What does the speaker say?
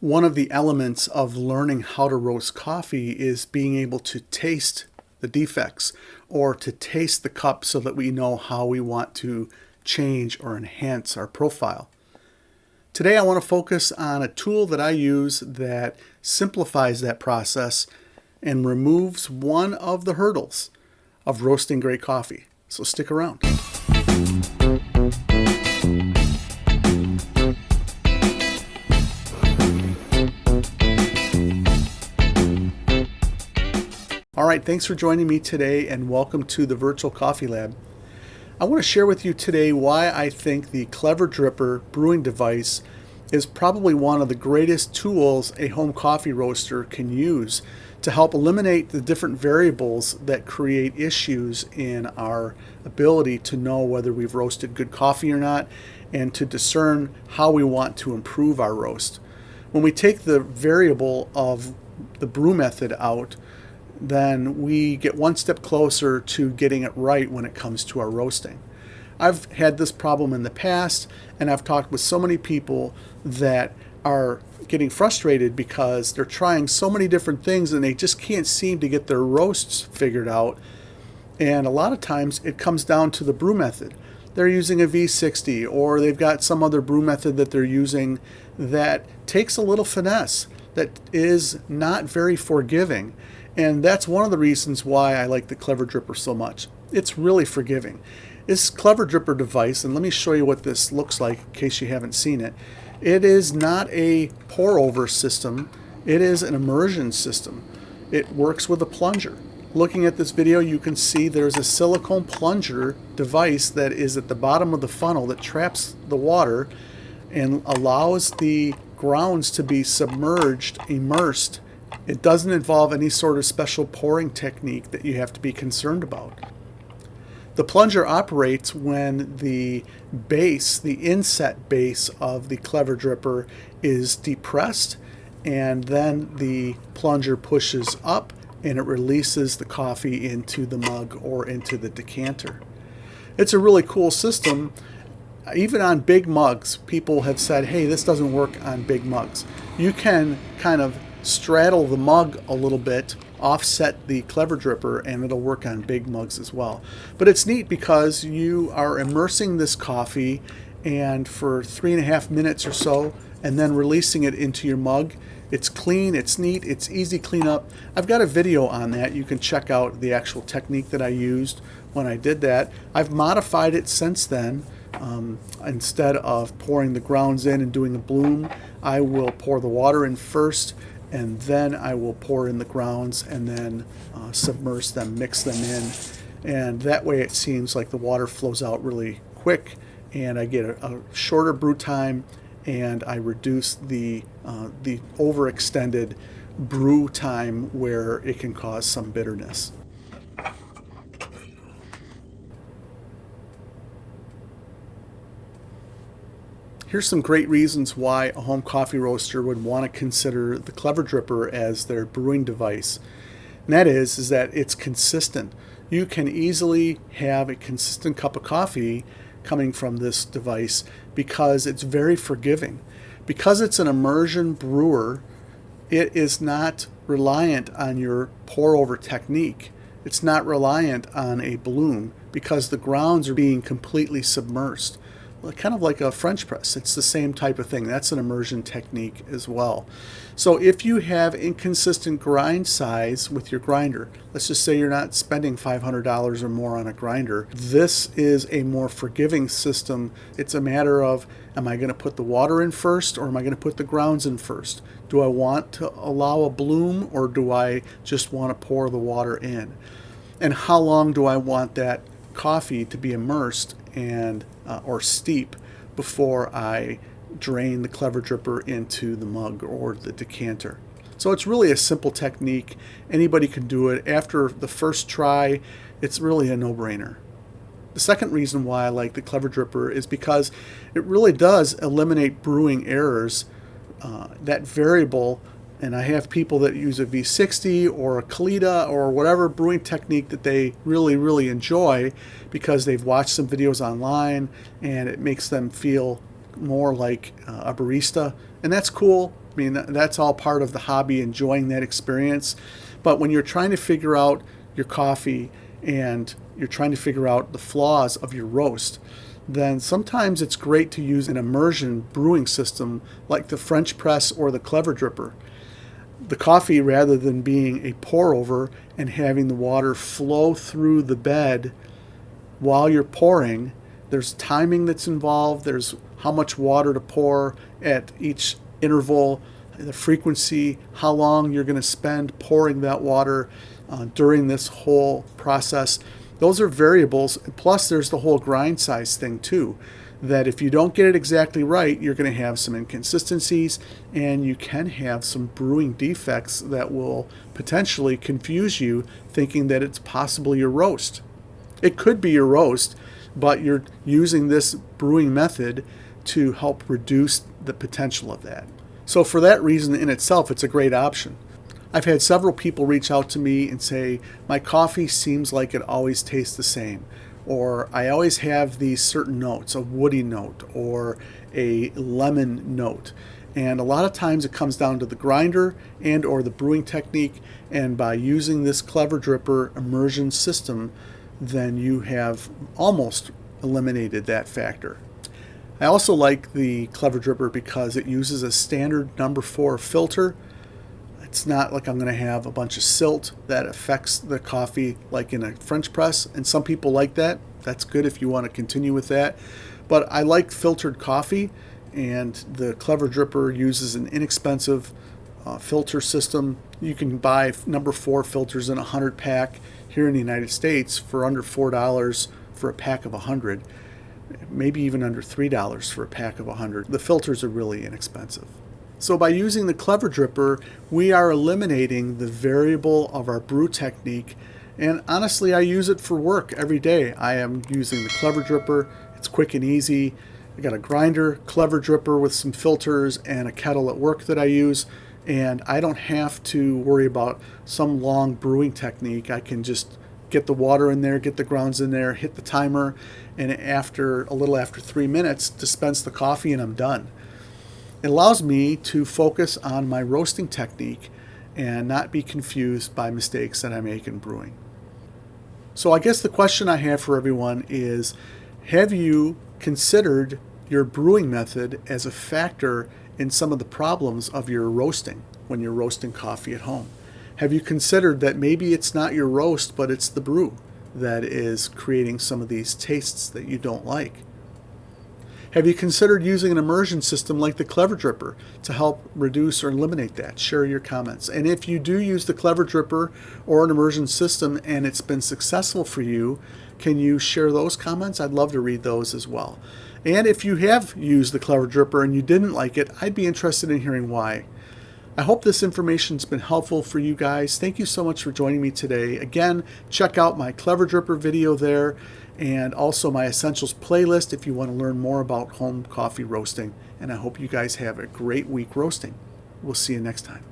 One of the elements of learning how to roast coffee is being able to taste the defects or to taste the cup so that we know how we want to change or enhance our profile. Today I want to focus on a tool that I use that simplifies that process and removes one of the hurdles of roasting great coffee. So stick around. All right, thanks for joining me today and welcome to the Virtual Coffee Lab. I want to share with you today why I think the Clever Dripper brewing device is probably one of the greatest tools a home coffee roaster can use to help eliminate the different variables that create issues in our ability to know whether we've roasted good coffee or not and to discern how we want to improve our roast. When we take the variable of the brew method out, then we get one step closer to getting it right when it comes to our roasting. I've had this problem in the past, and I've talked with so many people that are getting frustrated because they're trying so many different things and they just can't seem to get their roasts figured out. And a lot of times it comes down to the brew method. They're using a V60 or they've got some other brew method that they're using that takes a little finesse, that is not very forgiving. And that's one of the reasons why I like the Clever Dripper so much. It's really forgiving. This Clever Dripper device, and let me show you what this looks like in case you haven't seen it. It is not a pour-over system. It is an immersion system. It works with a plunger. Looking at this video, you can see there's a silicone plunger device that is at the bottom of the funnel that traps the water and allows the grounds to be submerged, immersed. It doesn't involve any sort of special pouring technique that you have to be concerned about. The plunger operates when the base, the inset base of the Clever Dripper is depressed, and then the plunger pushes up and it releases the coffee into the mug or into the decanter. It's a really cool system. Even on big mugs, people have said, hey, this doesn't work on big mugs. You can kind of straddle the mug a little bit, offset the Clever Dripper, and it'll work on big mugs as well. But it's neat because you are immersing this coffee and for 3.5 minutes or so and then releasing it into your mug. It's clean, it's neat, it's easy cleanup. I've got a video on that. You can check out the actual technique that I used when I did that. I've modified it since then. Instead of pouring the grounds in and doing a bloom, I will pour the water in first, and then I will pour in the grounds and then submerge them, mix them in. And that way it seems like the water flows out really quick and I get a shorter brew time and I reduce the overextended brew time where it can cause some bitterness. Here's some great reasons why a home coffee roaster would want to consider the Clever Dripper as their brewing device. And that is that it's consistent. You can easily have a consistent cup of coffee coming from this device because it's very forgiving. Because it's an immersion brewer, it is not reliant on your pour-over technique. It's not reliant on a bloom because the grounds are being completely submersed. Kind of like a French press. It's the same type of thing. That's an immersion technique as well. So if you have inconsistent grind size with your grinder, let's just say you're not spending $500 or more on a grinder, this is a more forgiving system. It's a matter of, am I going to put the water in first or am I going to put the grounds in first? Do I want to allow a bloom or do I just want to pour the water in? And how long do I want that coffee to be immersed and or steep before I drain the Clever Dripper into the mug or the decanter? So it's really a simple technique. Anybody can do it. After the first try, it's really a no-brainer. The second reason why I like the Clever Dripper is because it really does eliminate brewing errors. That variable, and I have people that use a V60 or a Kalita or whatever brewing technique that they really enjoy because they've watched some videos online and it makes them feel more like a barista. And that's cool. I mean, that's all part of the hobby, enjoying that experience. But when you're trying to figure out your coffee and you're trying to figure out the flaws of your roast, then sometimes it's great to use an immersion brewing system like the French press or the clever dripper. The coffee, rather than being a pour over and having the water flow through the bed while you're pouring, there's timing that's involved. There's how much water to pour at each interval, the frequency, how long you're going to spend pouring that water during this whole process. Those are variables. Plus, there's the whole grind size thing too, that if you don't get it exactly right, you're going to have some inconsistencies and you can have some brewing defects that will potentially confuse you, thinking that it's possibly your roast. It could be your roast, but you're using this brewing method to help reduce the potential of that. So for that reason in itself, it's a great option. I've had several people reach out to me and say, my coffee seems like it always tastes the same, or I always have these certain notes, a woody note or a lemon note. And a lot of times it comes down to the grinder and or the brewing technique, and by using this clever dripper immersion system, then you have almost eliminated that factor. I also like the clever dripper because it uses a standard number 4 filter. It's not like I'm going to have a bunch of silt that affects the coffee like in a French press, and some people like that. That's good if you want to continue with that. But I like filtered coffee, and the clever dripper uses an inexpensive filter system. You can buy number 4 filters in a 100 pack here in the United States for under $4 for a pack of 100, maybe even under $3 for a pack of 100. The filters are really inexpensive. So by using the clever dripper, we are eliminating the variable of our brew technique. And honestly, I use it for work every day. I am using the clever dripper. It's quick and easy. I got a grinder, clever dripper with some filters, and a kettle at work that I use. And I don't have to worry about some long brewing technique. I can just get the water in there, get the grounds in there, hit the timer, and after a little after 3 minutes, dispense the coffee and I'm done. It allows me to focus on my roasting technique and not be confused by mistakes that I make in brewing. So I guess the question I have for everyone is, have you considered your brewing method as a factor in some of the problems of your roasting when you're roasting coffee at home? Have you considered that maybe it's not your roast, but it's the brew that is creating some of these tastes that you don't like? Have you considered using an immersion system like the clever dripper to help reduce or eliminate that? Share your comments. And if you do use the clever dripper or an immersion system and it's been successful for you, can you share those comments? I'd love to read those as well. And if you have used the clever dripper and you didn't like it, I'd be interested in hearing why. I hope this information's been helpful for you guys. Thank you so much for joining me today. Again, check out my clever dripper video there, and also my essentials playlist if you want to learn more about home coffee roasting. And I hope you guys have a great week roasting. We'll see you next time.